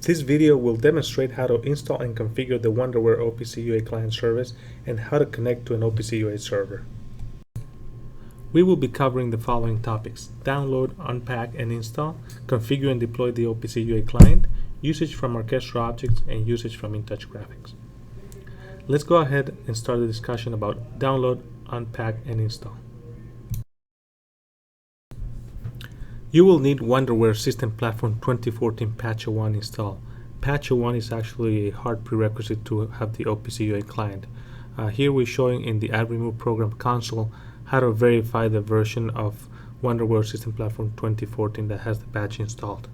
This video will demonstrate how to install and configure the Wonderware OPC-UA client service and how to connect to an OPC-UA server. We will be covering the following topics: download, unpack, and install, configure and deploy the OPC-UA client, usage from Orchestra objects, and usage from InTouch graphics. Let's go ahead and start the discussion about download, unpack, and install. You will need Wonderware System Platform 2014 Patch 01 installed. Patch 01 is actually a hard prerequisite to have the OPC-UA client. Here we're showing in the Add Remove Program console how to verify the version of Wonderware System Platform 2014 that has the patch installed.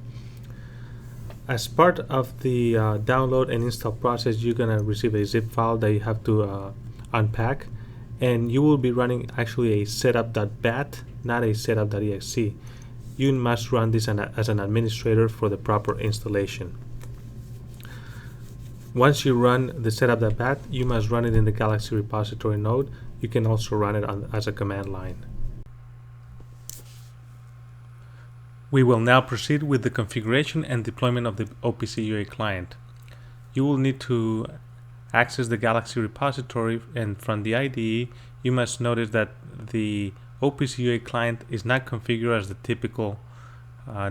As part of the download and install process, you're going to receive a zip file that you have to unpack, and you will be running actually a setup.bat, not a setup.exe. You must run this as an administrator for the proper installation. Once you run the setup.bat, you must run it in the Galaxy repository node. You can also run it as a command line. We will now proceed with the configuration and deployment of the OPC-UA client. You will need to access the Galaxy repository, and from the IDE, you must notice that the OPC-UA client is not configured as the typical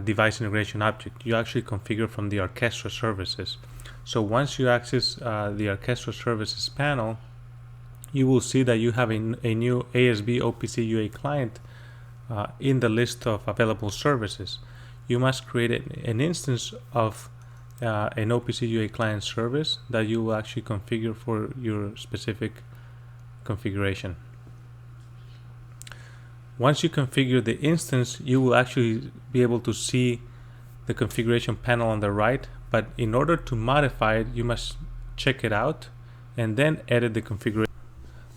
device integration object. You actually configure from the Orchestra services. So once you access the Orchestra services panel, you will see that you have a new ASB OPC-UA client in the list of available services. You must create an instance of an OPC-UA client service that you will actually configure for your specific configuration. Once you configure the instance, you will actually be able to see the configuration panel on the right, but in order to modify it, you must check it out and then edit the configuration.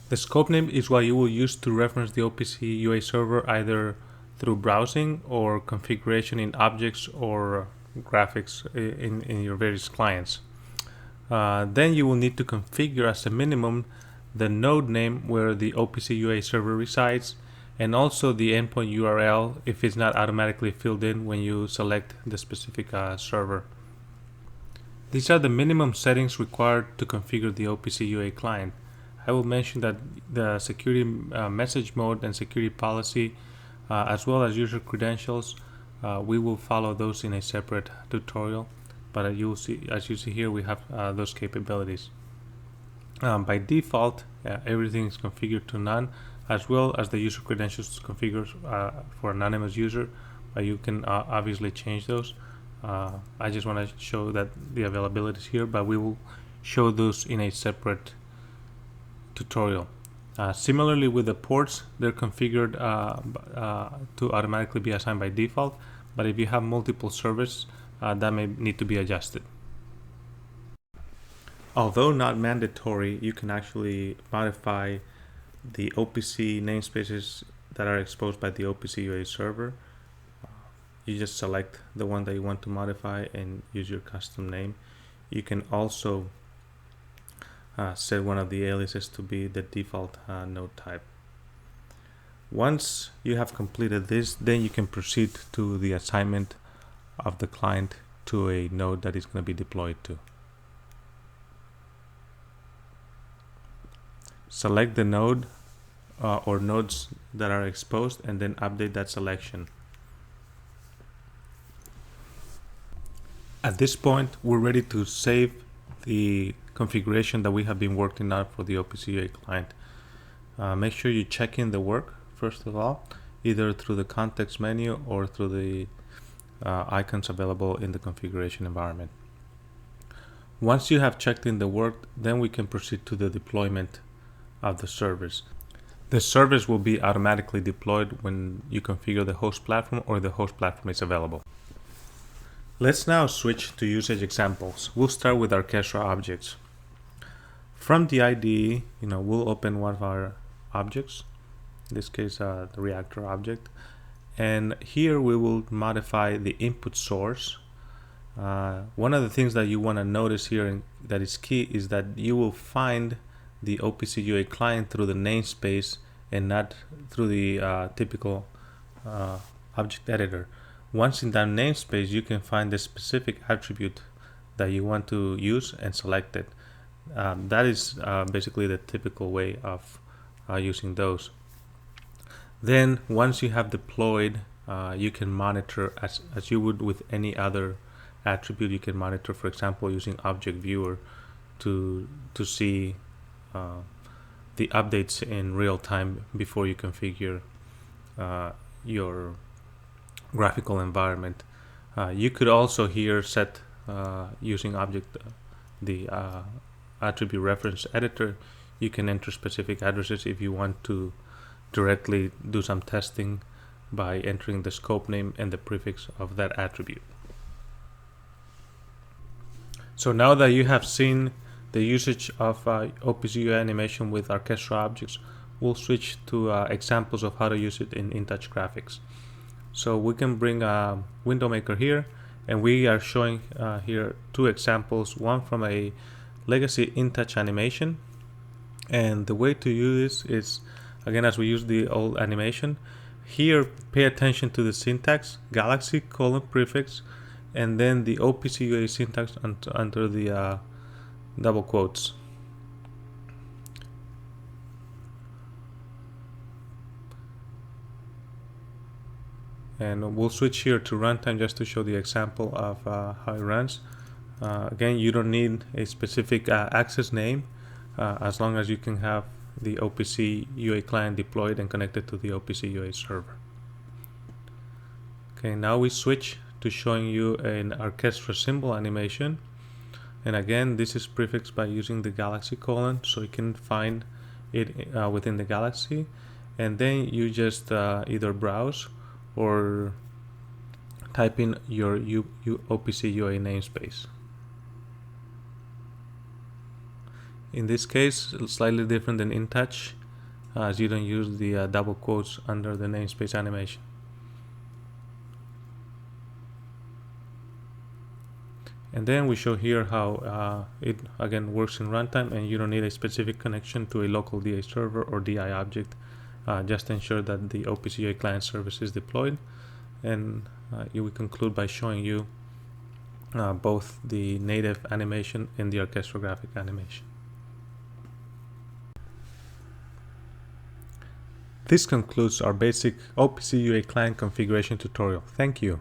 The scope name is what you will use to reference the OPC-UA server either through browsing or configuration in objects or graphics in your various clients. Then you will need to configure as a minimum the node name where the OPC-UA server resides, and also the endpoint URL if it's not automatically filled in when you select the specific server. These are the minimum settings required to configure the OPC-UA client. I will mention that the security message mode and security policy, as well as user credentials, we will follow those in a separate tutorial, but as you see here, we have those capabilities. By default, everything is configured to none, as well as the user credentials configured for anonymous user. You can obviously change those. I just want to show that the availability is here, but we will show those in a separate tutorial. Similarly with the ports, they're configured to automatically be assigned by default, but if you have multiple servers, that may need to be adjusted. Although not mandatory, you can actually modify the OPC namespaces that are exposed by the OPC-UA server. You just select the one that you want to modify and use your custom name. You can also set one of the aliases to be the default node type. Once you have completed this, then you can proceed to the assignment of the client to a node that is going to be deployed to. Select the node or nodes that are exposed and then update that selection. At this point, we're ready to save the configuration that we have been working on for the OPC-UA client. Make sure you check in the work first of all, either through the context menu or through the icons available in the configuration environment. Once you have checked in the work, then we can proceed to the deployment of the service. The service will be automatically deployed when you configure the host platform or the host platform is available. Let's now switch to usage examples. We'll start with Orchestra objects. From the IDE, we'll open one of our objects, in this case the reactor object, and here we will modify the input source. One of the things that you want to notice here and that is key is that you will find the OPC-UA client through the namespace and not through the typical object editor. Once in that namespace, you can find the specific attribute that you want to use and select it. That is basically the typical way of using those. Then once you have deployed, you can monitor as you would with any other attribute. You can monitor, for example, using Object Viewer to see the updates in real time before you configure your graphical environment. You could also here set using the attribute reference editor. You can enter specific addresses if you want to directly do some testing by entering the scope name and the prefix of that attribute. So now that you have seen the usage of OPC-UA animation with orchestral objects, we'll switch to examples of how to use it in InTouch graphics. So we can bring a window maker here, and we are showing here two examples, one from a legacy InTouch animation. And the way to use this is, again, as we use the old animation, here pay attention to the syntax, galaxy colon prefix, and then the OPC-UA syntax under the double quotes. And we'll switch here to runtime just to show the example of how it runs. Again, you don't need a specific access name as long as you can have the OPC-UA client deployed and connected to the OPC-UA server. Okay, now we switch to showing you an orchestra symbol animation. And again, this is prefixed by using the galaxy colon, so you can find it within the galaxy. And then you just either browse or type in your OPC-UA namespace. In this case, it's slightly different than InTouch, as you don't use the double quotes under the namespace animation. And then we show here how it again works in runtime, and you don't need a specific connection to a local DA server or DI object. Just ensure that the OPC-UA client service is deployed. And we conclude by showing you both the native animation and the orchestrographic animation. This concludes our basic OPC-UA client configuration tutorial. Thank you.